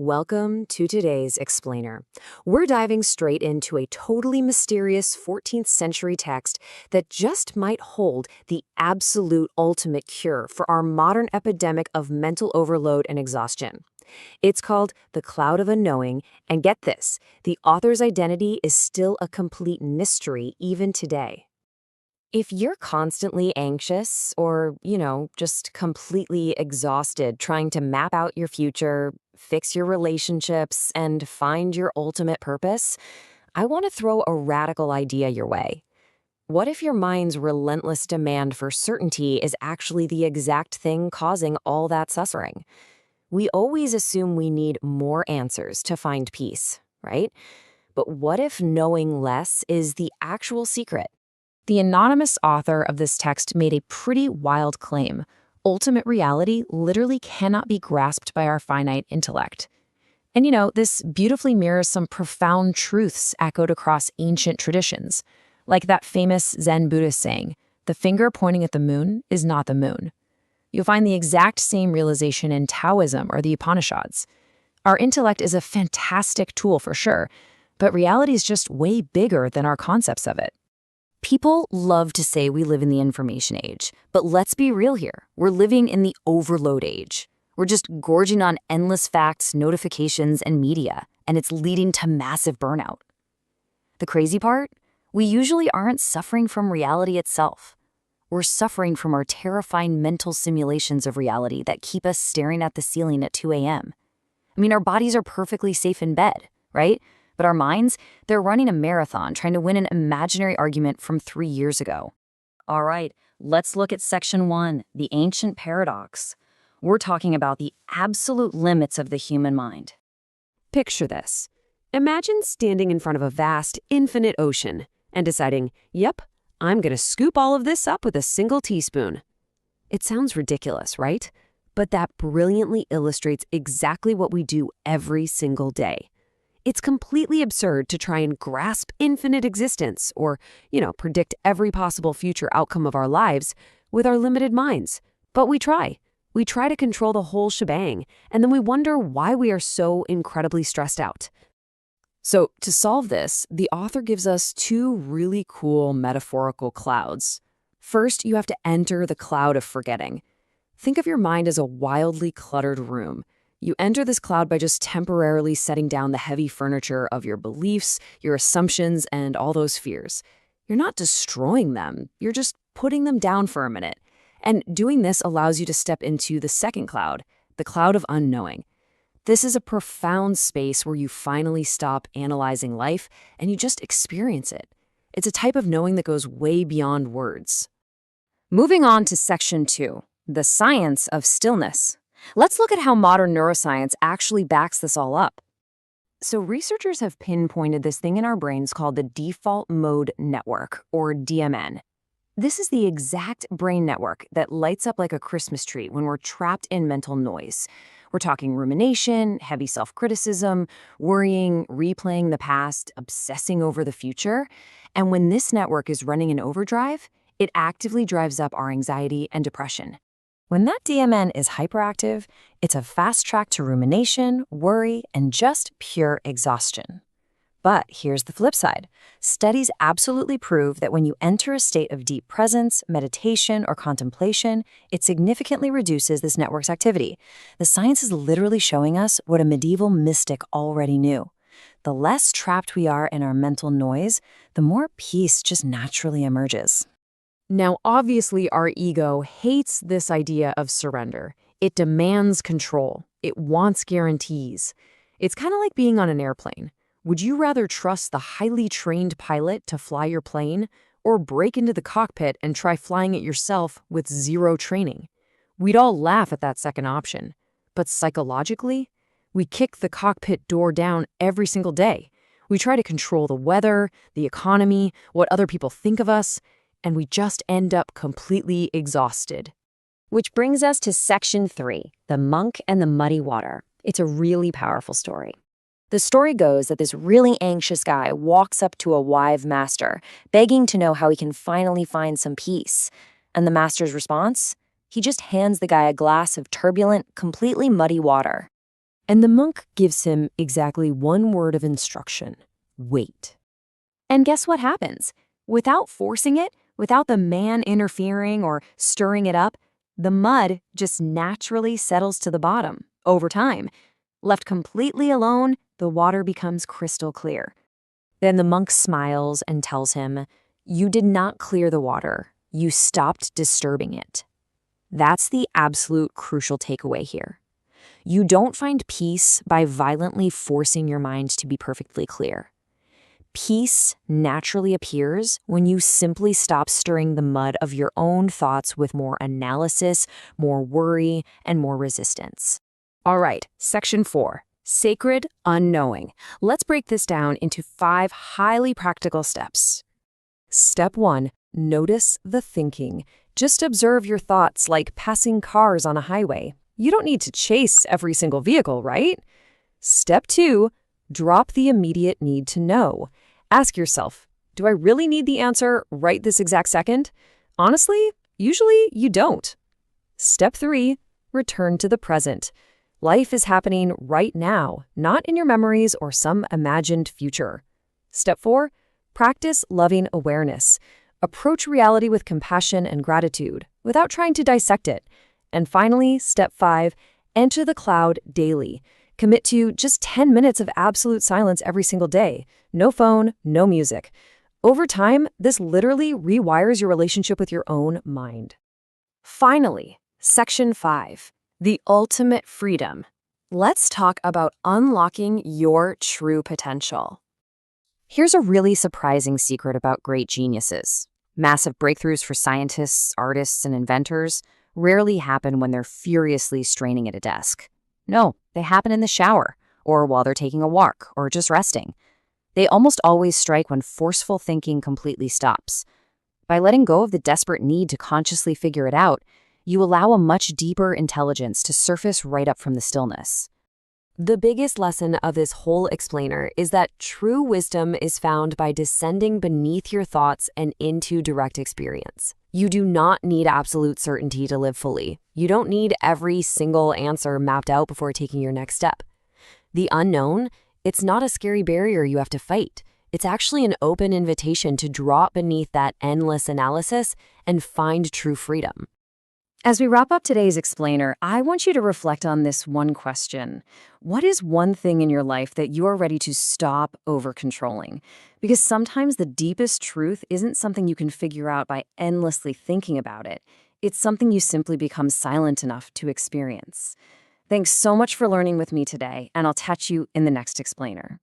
Welcome to today's Explainer. We're diving straight into a totally mysterious 14th century text that just might hold the absolute ultimate cure for our modern epidemic of mental overload and exhaustion. It's called The Cloud of Unknowing, and get this, the author's identity is still a complete mystery even today. If you're constantly anxious or, just completely exhausted trying to map out your future, fix your relationships, and find your ultimate purpose, I want to throw a radical idea your way. What if your mind's relentless demand for certainty is actually the exact thing causing all that suffering? We always assume we need more answers to find peace, right? But what if knowing less is the actual secret? The anonymous author of this text made a pretty wild claim. Ultimate reality literally cannot be grasped by our finite intellect. And this beautifully mirrors some profound truths echoed across ancient traditions, like that famous Zen Buddhist saying, "The finger pointing at the moon is not the moon." You'll find the exact same realization in Taoism or the Upanishads. Our intellect is a fantastic tool for sure, but reality is just way bigger than our concepts of it. People love to say we live in the information age, but let's be real here. We're living in the overload age. We're just gorging on endless facts, notifications, and media, and it's leading to massive burnout. The crazy part? We usually aren't suffering from reality itself. We're suffering from our terrifying mental simulations of reality that keep us staring at the ceiling at 2 a.m. Our bodies are perfectly safe in bed, right? But our minds, they're running a marathon trying to win an imaginary argument from 3 years ago. All right, let's look at Section 1, the ancient paradox. We're talking about the absolute limits of the human mind. Picture this. Imagine standing in front of a vast, infinite ocean and deciding, yep, I'm going to scoop all of this up with a single teaspoon. It sounds ridiculous, right? But that brilliantly illustrates exactly what we do every single day. It's completely absurd to try and grasp infinite existence or, predict every possible future outcome of our lives with our limited minds. But we try. We try to control the whole shebang, and then we wonder why we are so incredibly stressed out. So, to solve this, the author gives us two really cool metaphorical clouds. First, you have to enter the cloud of forgetting. Think of your mind as a wildly cluttered room. You enter this cloud by just temporarily setting down the heavy furniture of your beliefs, your assumptions, and all those fears. You're not destroying them, you're just putting them down for a minute. And doing this allows you to step into the second cloud, the cloud of unknowing. This is a profound space where you finally stop analyzing life and you just experience it. It's a type of knowing that goes way beyond words. Moving on to Section 2, the science of stillness. Let's look at how modern neuroscience actually backs this all up. So researchers have pinpointed this thing in our brains called the default mode network, or DMN. This is the exact brain network that lights up like a Christmas tree when we're trapped in mental noise. We're talking rumination, heavy self-criticism, worrying, replaying the past, obsessing over the future. And when this network is running in overdrive, it actively drives up our anxiety and depression. When that DMN is hyperactive, it's a fast track to rumination, worry, and just pure exhaustion. But here's the flip side. Studies absolutely prove that when you enter a state of deep presence, meditation, or contemplation, it significantly reduces this network's activity. The science is literally showing us what a medieval mystic already knew. The less trapped we are in our mental noise, the more peace just naturally emerges. Now, obviously, our ego hates this idea of surrender. It demands control. It wants guarantees. It's kind of like being on an airplane. Would you rather trust the highly trained pilot to fly your plane or break into the cockpit and try flying it yourself with zero training? We'd all laugh at that second option. But psychologically, we kick the cockpit door down every single day. We try to control the weather, the economy, what other people think of us, and we just end up completely exhausted. Which brings us to Section 3, the monk and the muddy water. It's a really powerful story. The story goes that this really anxious guy walks up to a wise master, begging to know how he can finally find some peace. And the master's response? He just hands the guy a glass of turbulent, completely muddy water. And the monk gives him exactly one word of instruction: wait. And guess what happens? Without forcing it, without the man interfering or stirring it up, the mud just naturally settles to the bottom over time. Left completely alone, the water becomes crystal clear. Then the monk smiles and tells him, "You did not clear the water. You stopped disturbing it." That's the absolute crucial takeaway here. You don't find peace by violently forcing your mind to be perfectly clear. Peace naturally appears when you simply stop stirring the mud of your own thoughts with more analysis, more worry, and more resistance. All right, section 4, sacred unknowing. Let's break this down into 5 highly practical steps. Step 1, notice the thinking. Just observe your thoughts like passing cars on a highway. You don't need to chase every single vehicle, right? Step 2, drop the immediate need to know. Ask yourself, do I really need the answer right this exact second? Honestly, usually you don't. Step 3, return to the present. Life is happening right now, not in your memories or some imagined future. Step 4, practice loving awareness. Approach reality with compassion and gratitude without trying to dissect it. And finally, step 5, enter the cloud daily. Commit to just 10 minutes of absolute silence every single day. No phone, no music. Over time, this literally rewires your relationship with your own mind. Finally, section 5, the ultimate freedom. Let's talk about unlocking your true potential. Here's a really surprising secret about great geniuses. Massive breakthroughs for scientists, artists, and inventors rarely happen when they're furiously straining at a desk. No, they happen in the shower, or while they're taking a walk, or just resting. They almost always strike when forceful thinking completely stops. By letting go of the desperate need to consciously figure it out, you allow a much deeper intelligence to surface right up from the stillness. The biggest lesson of this whole explainer is that true wisdom is found by descending beneath your thoughts and into direct experience. You do not need absolute certainty to live fully. You don't need every single answer mapped out before taking your next step. The unknown, it's not a scary barrier you have to fight. It's actually an open invitation to drop beneath that endless analysis and find true freedom. As we wrap up today's explainer, I want you to reflect on this one question. What is one thing in your life that you are ready to stop over-controlling? Because sometimes the deepest truth isn't something you can figure out by endlessly thinking about it. It's something you simply become silent enough to experience. Thanks so much for learning with me today, and I'll catch you in the next explainer.